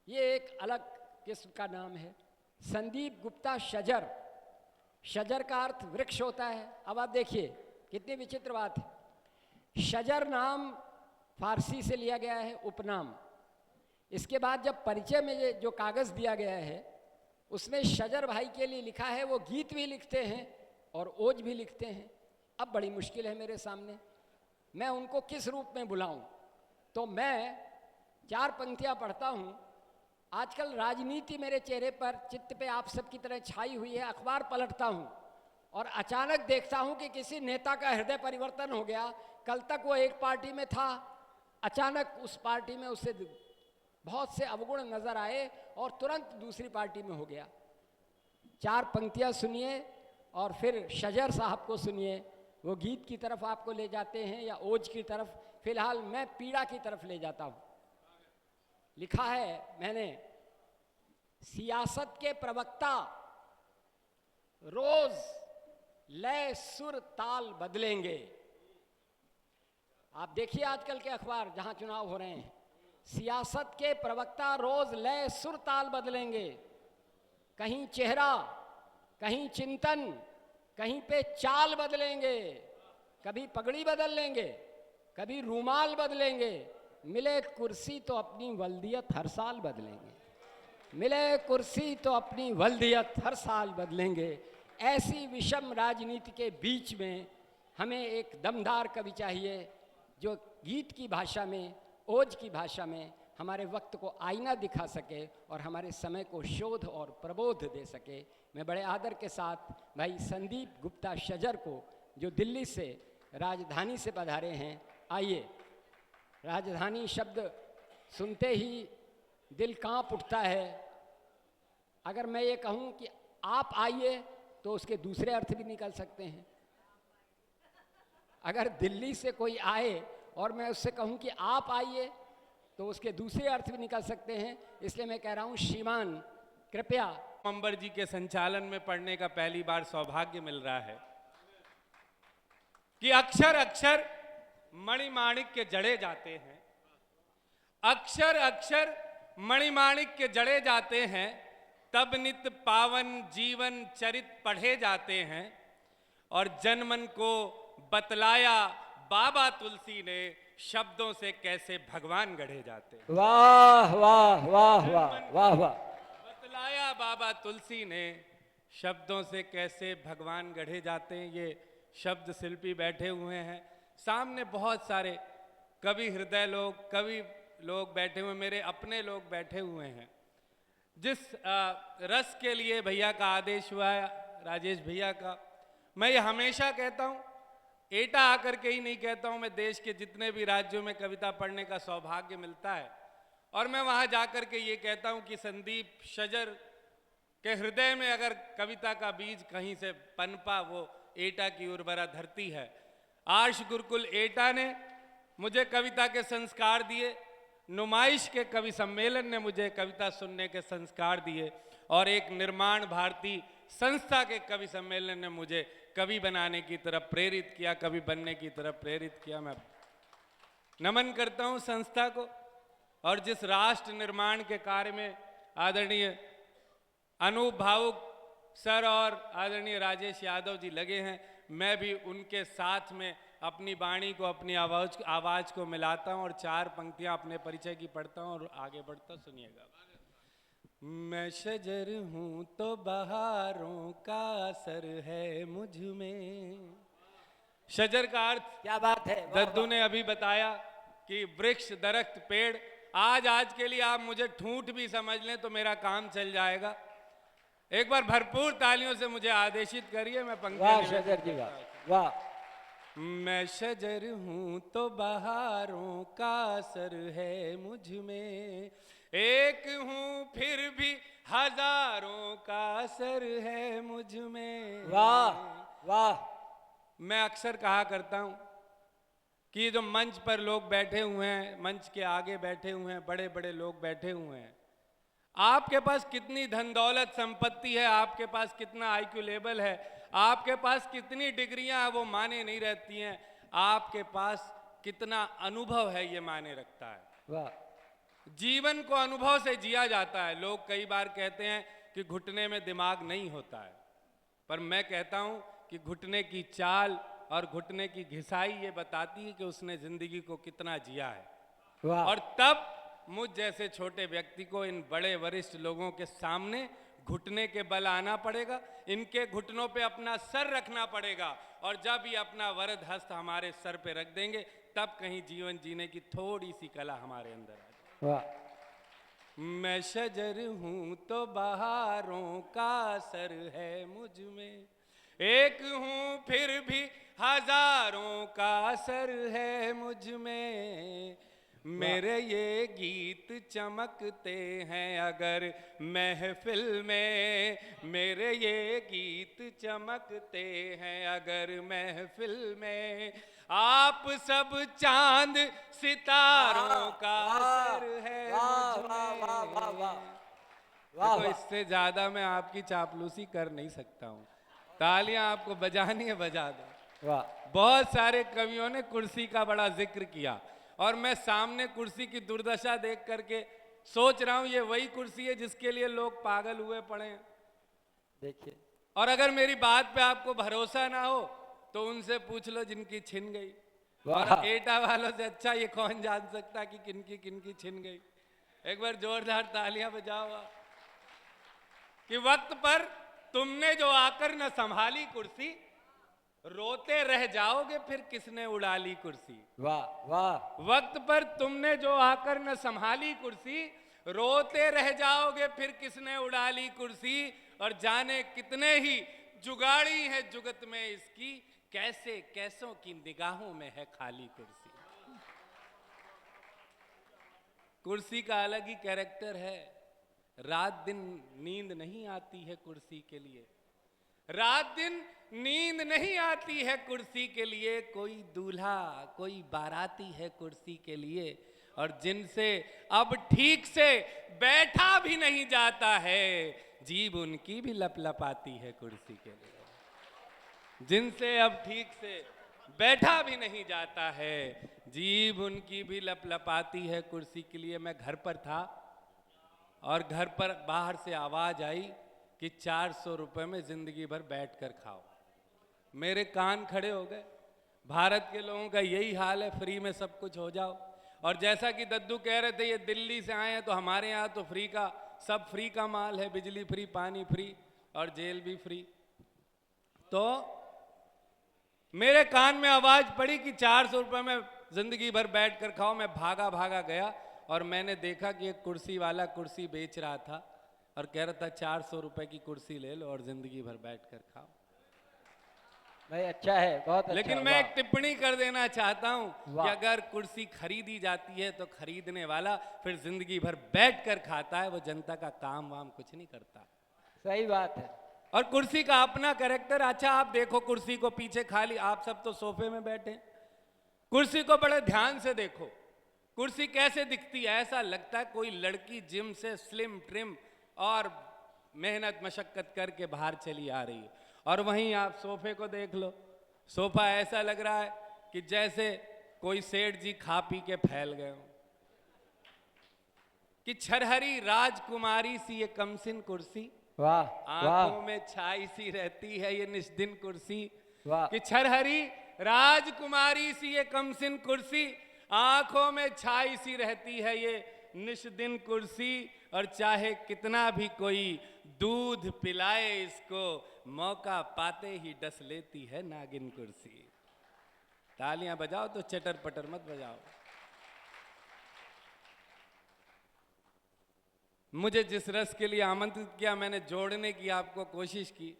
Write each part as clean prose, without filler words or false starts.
ये एक अलग किस्म का नाम है। संदीप गुप्ता शजर, शजर का अर्थ वृक्ष होता है। अब आप देखिए कितनी विचित्र बात है। शजर नाम फारसी से लिया गया है, उपनाम। इसके बाद जब परिचय में ये जो कागज़ दिया गया है उसमें शजर भाई के लिए लिखा है, वो गीत भी लिखते हैं और ओज भी लिखते हैं। अब बड़ी मुश्किल है मेरे सामने, मैं उनको किस रूप में बुलाऊं? तो मैं 4 पंक्तियां पढ़ता हूं। आजकल राजनीति मेरे चेहरे पर, चित्त पे आप सब की तरह छाई हुई है। अखबार पलटता हूं और अचानक देखता हूं कि किसी नेता का हृदय परिवर्तन हो गया। कल तक वो एक पार्टी में था, अचानक उस पार्टी में उसे बहुत से अवगुण नजर आए और तुरंत दूसरी पार्टी में हो गया। 4 पंक्तियां सुनिए और फिर शजर साहब को सुनिए। वो गीत की तरफ आपको ले जाते हैं या ओज की तरफ। फिलहाल मैं पीड़ा की तरफ ले जाता हूं। लिखा है मैंने, सियासत के प्रवक्ता रोज लय सुर ताल बदलेंगे। आप देखिए आजकल के अखबार जहां चुनाव हो रहे हैं, सियासत के प्रवक्ता रोज लय सुर ताल बदलेंगे। कहीं चेहरा, कहीं चिंतन, कहीं पे चाल बदलेंगे। कभी पगड़ी बदल लेंगे, कभी रूमाल बदलेंगे। मिले कुर्सी तो अपनी वल्दियत हर साल बदलेंगे। मिले कुर्सी तो अपनी वल्दियत हर साल बदलेंगे। ऐसी विषम राजनीति के बीच में हमें एक दमदार कवि चाहिए जो गीत की भाषा में, ओज की भाषा में हमारे वक्त को आईना दिखा सके और हमारे समय को शोध और प्रबोध दे सके। मैं बड़े आदर के साथ भाई संदीप गुप्ता शजर को, जो दिल्ली से, राजधानी से पधारे हैं, आइए। राजधानी शब्द सुनते ही दिल कांप उठता है। अगर मैं ये कहूँ कि आप आइए तो उसके दूसरे अर्थ भी निकल सकते हैं। अगर दिल्ली से कोई आए और मैं उससे कहूँ कि आप आइए तो उसके दूसरे अर्थ भी निकल सकते हैं। इसलिए मैं कह रहा हूँ, श्रीमान कृपया। अंबर जी के संचालन में पढ़ने का पहली बार सौभाग्य मिल रहा है कि अक्षर अक्षर मणिमाणिक के जड़े जाते हैं। अक्षर अक्षर मणिमाणिक के जड़े जाते हैं, तब नित पावन जीवन चरित पढ़े जाते हैं। और जनमन को बतलाया बाबा तुलसी ने, शब्दों से कैसे भगवान गढ़े जाते हैं। वाह वाह वाह वाह वाह वाह। बतलाया बाबा तुलसी ने, शब्दों से कैसे भगवान गढ़े जाते हैं। ये शब्द शिल्पी बैठे हुए हैं, सामने बहुत सारे कवि हृदय लोग, कवि लोग बैठे हुए, मेरे अपने लोग बैठे हुए हैं। जिस रस के लिए भैया का आदेश हुआ है, राजेश भैया का, मैं ये हमेशा कहता हूँ, एटा आकर के ही नहीं कहता हूँ, मैं देश के जितने भी राज्यों में कविता पढ़ने का सौभाग्य मिलता है और मैं वहाँ जाकर के ये कहता हूँ कि संदीप शजर के हृदय में अगर कविता का बीज कहीं से पनपा, वो एटा की उर्वरा धरती है। आर्ष गुरुकुल एटा ने मुझे कविता के संस्कार दिए, नुमाइश के कवि सम्मेलन ने मुझे कविता सुनने के संस्कार दिए और एक निर्माण भारती संस्था के कवि सम्मेलन ने मुझे कवि बनाने की तरफ प्रेरित किया, कवि बनने की तरफ प्रेरित किया। मैं नमन करता हूं संस्था को। और जिस राष्ट्र निर्माण के कार्य में आदरणीय अनूप भावुक सर और आदरणीय राजेश यादव जी लगे हैं, मैं भी उनके साथ में अपनी वाणी को, अपनी आवाज को मिलाता हूं और 4 पंक्तियां अपने परिचय की पढ़ता हूं और आगे बढ़ता। सुनिएगा। मैं शजर हूं तो बहारों का असर है मुझ में। शजर का अर्थ, क्या बात है, दद्दू ने अभी बताया कि वृक्ष, दरख्त, पेड़। आज के लिए आप मुझे ठूंठ भी समझ लें तो मेरा काम चल जाएगा। एक बार भरपूर तालियों से मुझे आदेशित करिए। मैं पंक्ति। वाह शजर जी, वाह। मैं शजर हूं तो बहारों का असर है मुझ में, एक हूं फिर भी हजारों का असर है मुझ में। वाह वाह। मैं अक्सर कहा करता हूं कि जो मंच पर लोग बैठे हुए हैं, मंच के आगे बैठे हुए हैं, बड़े बड़े लोग बैठे हुए हैं, आपके पास कितनी धन दौलत संपत्ति है, आपके पास कितना आईक्यू लेवल है, आपके पास कितनी डिग्रियां हैं, वो माने नहीं रहती हैं। आपके पास कितना अनुभव है, ये माने रखता है। वाह। जीवन को अनुभव से जिया जाता है। लोग कई बार कहते हैं कि घुटने में दिमाग नहीं होता है, पर मैं कहता हूं कि घुटने की चाल और घुटने की घिसाई ये बताती है कि उसने जिंदगी को कितना जिया है। वाह और तब मुझ जैसे छोटे व्यक्ति को इन बड़े वरिष्ठ लोगों के सामने घुटने के बल आना पड़ेगा, इनके घुटनों पे अपना सर रखना पड़ेगा, और जब ये अपना वरद हस्त हमारे सर पे रख देंगे तब कहीं जीवन जीने की थोड़ी सी कला हमारे अंदर आ जाए। वाह मैं शजर हूं तो बहारों का असर है मुझ में, एक हूं फिर भी हजारों का असर है मुझ में, मेरे ये गीत चमकते हैं अगर महफिल में, मेरे ये गीत चमकते हैं अगर महफिल में, आप सब चांद सितारों का असर है मुझ में। देखो, इससे ज्यादा मैं आपकी चापलूसी कर नहीं सकता हूँ। तालियां आपको बजानी है, बजा दो। वाह बहुत सारे कवियों ने कुर्सी का बड़ा जिक्र किया, और मैं सामने कुर्सी की दुर्दशा देख करके सोच रहा हूं ये वही कुर्सी है जिसके लिए लोग पागल हुए पड़े हैं। देखिए, और अगर मेरी बात पे आपको भरोसा ना हो तो उनसे पूछ लो जिनकी छिन गई। वाह। और एटा वालों से अच्छा ये कौन जान सकता कि किनकी छिन गई। एक बार जोरदार तालियां बजाओ आप। कि वक्त पर तुमने जो आकर न संभाली कुर्सी, रोते रह जाओगे फिर किसने उड़ा ली कुर्सी। वाह वाह वक्त पर तुमने जो आकर न संभाली कुर्सी, रोते रह जाओगे फिर किसने उड़ा ली कुर्सी, और जाने कितने ही जुगाड़ी है जुगत में इसकी, कैसे कैसों की निगाहों में है खाली कुर्सी। कुर्सी का अलग ही कैरेक्टर है। रात दिन नींद नहीं आती है कुर्सी के लिए, रात दिन नींद नहीं आती है कुर्सी के लिए, कोई दूल्हा कोई बाराती है कुर्सी के लिए, और जिनसे अब ठीक से बैठा भी नहीं जाता है, जीभ उनकी भी लपलपाती है कुर्सी के लिए। जिनसे अब ठीक से बैठा भी नहीं जाता है, जीभ उनकी भी लपलपाती है कुर्सी के लिए। मैं घर पर था और घर पर बाहर से आवाज आई कि 400 रुपए में जिंदगी भर बैठ कर खाओ। मेरे कान खड़े हो गए। भारत के लोगों का यही हाल है, फ्री में सब कुछ हो जाओ। और जैसा कि दद्दू कह रहे थे, ये दिल्ली से आए हैं तो हमारे यहाँ तो फ्री का सब फ्री का माल है, बिजली फ्री, पानी फ्री और जेल भी फ्री। तो मेरे कान में आवाज पड़ी कि 400 रुपए में जिंदगी भर बैठ कर खाओ। मैं भागा भागा गया और मैंने देखा कि एक कुर्सी वाला कुर्सी बेच रहा था और कह रहा था 400 रुपए की कुर्सी ले लो और जिंदगी भर बैठ कर खाओ। भाई अच्छा है, बहुत अच्छा। लेकिन मैं एक टिप्पणी कर देना चाहता हूं वाह। कि अगर कुर्सी खरीदी जाती है तो खरीदने वाला फिर जिंदगी भर बैठ कर खाता है, वो जनता का काम वाम कुछ नहीं करता। सही बात है। और कुर्सी का अपना कैरेक्टर। अच्छा आप देखो कुर्सी को पीछे खाली, आप सब तो सोफे में बैठे, कुर्सी को बड़े ध्यान से देखो। कुर्सी कैसे दिखती है? ऐसा लगता है कोई लड़की जिम से स्लिम ट्रिम और मेहनत मशक्कत करके बाहर चली आ रही है। और वहीं आप सोफे को देख लो, सोफा ऐसा लग रहा है कि जैसे कोई सेठ जी खा पी के फैल गए हो। कि छरहरी राजकुमारी सी ये कमसिन कुर्सी, वाह आंखों में छाई सी रहती है ये निष्दिन कुर्सी। वाह। कि छरहरी राजकुमारी सी ये कमसिन कुर्सी, आंखों में छाई सी रहती है ये निष्दिन कुर्सी। और चाहे कितना भी कोई दूध पिलाए इसको, मौका पाते ही डस लेती है नागिन कुर्सी। तालियां बजाओ तो चटर पटर मत बजाओ। मुझे जिस रस के लिए आमंत्रित किया, मैंने जोड़ने की आपको कोशिश की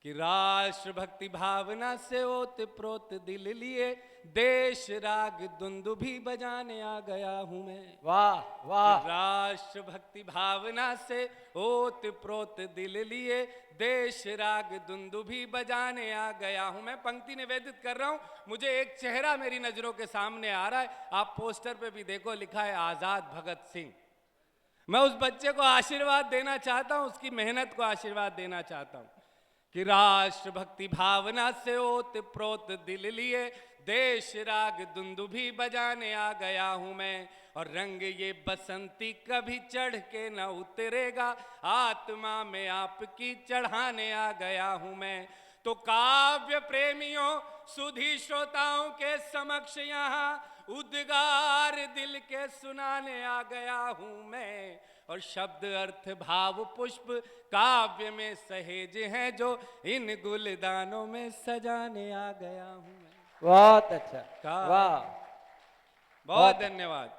कि राष्ट्र भक्ति भावना से ओत प्रोत दिल लिए, देश राग दुंदुभी बजाने आ गया हूं मैं। वाह वाह। राष्ट्र भक्ति भावना से ओत प्रोत दिल लिए, देश राग दुंदुभी बजाने आ गया हूं मैं। पंक्ति निवेदित कर रहा हूं, मुझे एक चेहरा मेरी नजरों के सामने आ रहा है। आप पोस्टर पे भी देखो, लिखा है आजाद भगत सिंह। मैं उस बच्चे को आशीर्वाद देना चाहता हूं, उसकी मेहनत को आशीर्वाद देना चाहता हूं कि राष्ट्र भक्ति भावना से ओत प्रोत दिल लिए देश राग दुंदुभी बजाने आ गया हूं मैं, और रंग ये बसंती कभी चढ़ के न उतरेगा, आत्मा में आपकी चढ़ाने आ गया हूं मैं। तो काव्य प्रेमियों सुधी श्रोताओं के समक्ष यहाँ उद्गार दिल के सुनाने आ गया हूं मैं, और शब्द अर्थ भाव पुष्प काव्य में सहेज हैं जो इन गुलदानों में सजाने आ गया हूं मैं। बहुत अच्छा, वाह, बहुत धन्यवाद,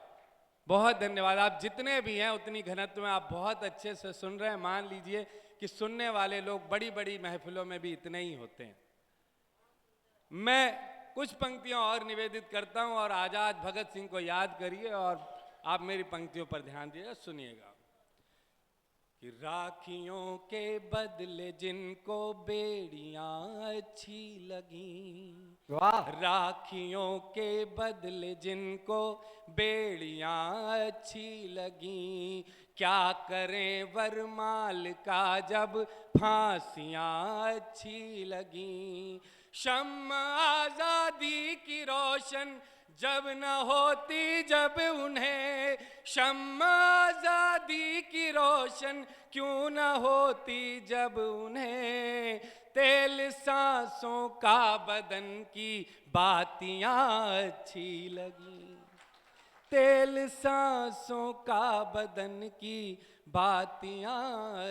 बहुत धन्यवाद। आप जितने भी हैं उतनी घनत्व में आप बहुत अच्छे से सुन रहे हैं। मान लीजिए कि सुनने वाले लोग बड़ी बड़ी महफिलों में भी इतने ही होते हैं। मैं कुछ पंक्तियां और निवेदित करता हूं, और आजाद भगत सिंह को याद करिए और आप मेरी पंक्तियों पर ध्यान दीजिए, सुनिएगा। कि राखियों के बदले जिनको बेड़ियां अच्छी लगी, वाह, राखियों के बदले जिनको बेड़ियां अच्छी लगी, क्या करें वरमाल का जब फांसियां अच्छी लगी। शम्म आजादी की रोशन जब न होती जब उन्हें, शम्म आजादी की रोशन क्यों न होती जब उन्हें, तेल सांसों का बदन की बातियां अच्छी लगी, तेल सांसों का बदन की बातियां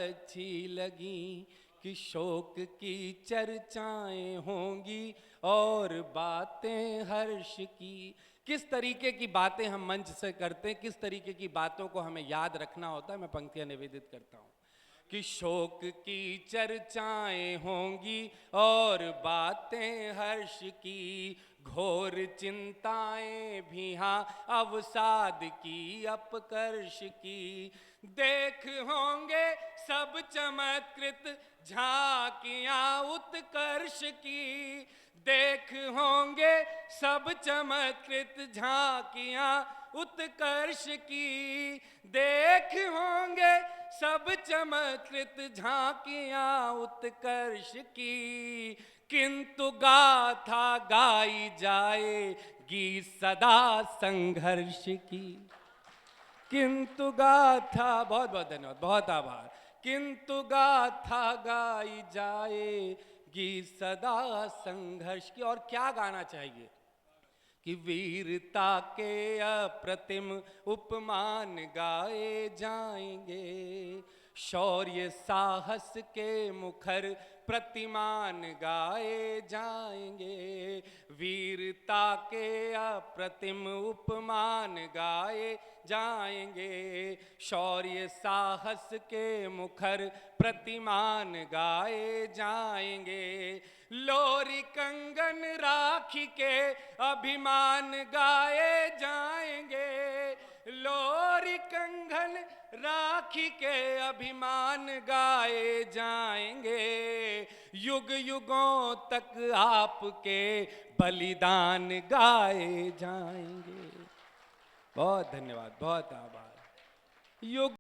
अच्छी लगी, कि शोक की चर्चाएं होंगी और बातें हर्ष की। किस तरीके की बातें हम मंच से करते हैं, किस तरीके की बातों को हमें याद रखना होता है, मैं पंक्तियां निवेदित करता हूं। कि शोक की चर्चाएं होंगी और बातें हर्ष की, घोर चिंताएं भी हाँ अवसाद की अपकर्ष की, देख होंगे सब चमत्कृत झांकियां उत्कर्ष की, देख होंगे सब चमत्कृत झांकियां उत्कर्ष की, देख होंगे सब चमत्कृत झांकियां उत्कर्ष की, किंतु गाथा गाई जाएगी सदा संघर्ष की, किंतु गाथा, बहुत बहुत धन्यवाद, बहुत आभार, किंतु गाथा गाई जाएगी सदा संघर्ष की। और क्या गाना चाहिए कि वीरता के अप्रतिम उपमान गाए जाएंगे, शौर्य साहस के मुखर प्रतिमान गाए जाएंगे, वीरता के अप्रतिम उपमान गाए जाएंगे, शौर्य साहस के मुखर प्रतिमान गाए जाएंगे, लोरी कंगन राखी के अभिमान गाए जाएंगे, लोरी कंगन राखी के अभिमान गाए जाएंगे, युग युगों तक आपके बलिदान गाए जाएंगे। बहुत धन्यवाद, बहुत आभार। युग